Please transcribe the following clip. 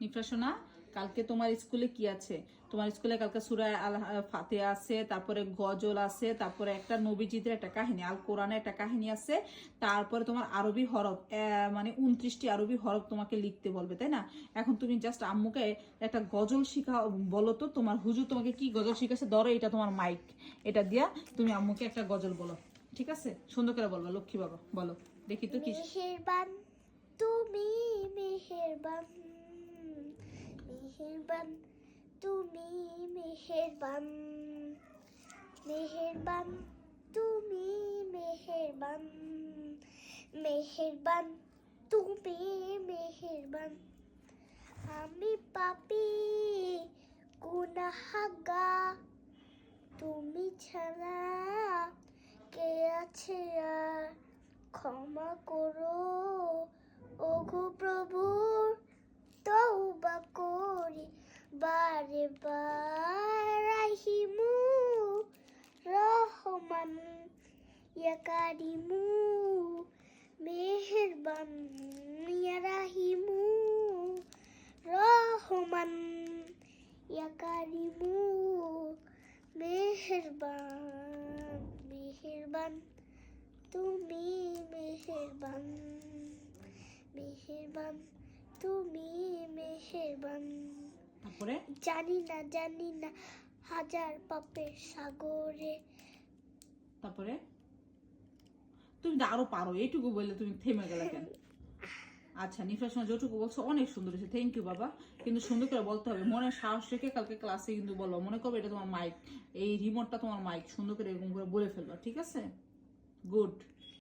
নিফরা সোনা, কালকে তোমার স্কুলে কি আছে? তোমার স্কুলে কালকে সূরা আল ফাতিহা আছে, তারপরে গজল আছে, তারপরে একটা নবীজিদের একটা কাহিনী, আল কোরআনে একটা কাহিনী আছে, তারপরে তোমার আরবি হরফ মানে 29টি আরবি হরফ তোমাকে লিখতে বলবে, তাই না? এখন তুমি জাস্ট আম্মুকে একটা গজল শিখা বলো তো, তোমার হুজুর তোমাকে কি গজল শিখাছে? ধরো এটা তোমার মাইক, এটা দিয়া তুমি আম্মুকে একটা গজল বলো, ঠিক আছে? সুন্দর করে বলবা, লক্ষ্মী বাবা বলো দেখি তো কি। মেহেরবান তুমি, মেহেরবান, মেহেরবান তুমি, মেহেরবান, মেহেরবান তুমি, মেহেরবান, মেহেরবান তুমি, মেহেরবান। আমি পাপী গুনাহগার, তুমি ছাড়া কে আছে আর? ক্ষমা করো ওগো প্রভু, তওবা করি বারে বার। রাহিমু রহমান ইয়া কারিমু, মেহেরবান ইয়া রাহিমু, রহমান ইয়া কারিমু, মেহেরবান, মেহেরবান তুমি, মেহেরবান, মেহেরবান তুমি, মেহেরবান। তারপরে জানি না হাজার পাপের সাগরে। তারপরে তুমি তো আরো পারো, এইটুকু বললে তুমি থেমে গেলে কেন? আচ্ছা নিফরার সময় যেটুকু বলছো অনেক সুন্দর হয়েছে, থ্যাংক ইউ বাবা। কিন্তু সুন্দর করে বলতে হবে, মনে সাহস রেখে কালকে ক্লাসে কিন্তু বলো, মনে করবে এটা তোমার মাইক, এই রিমোটটা তোমার মাইক, সুন্দর করে এরকম করে বলে ফেলবা, ঠিক আছে? গুড।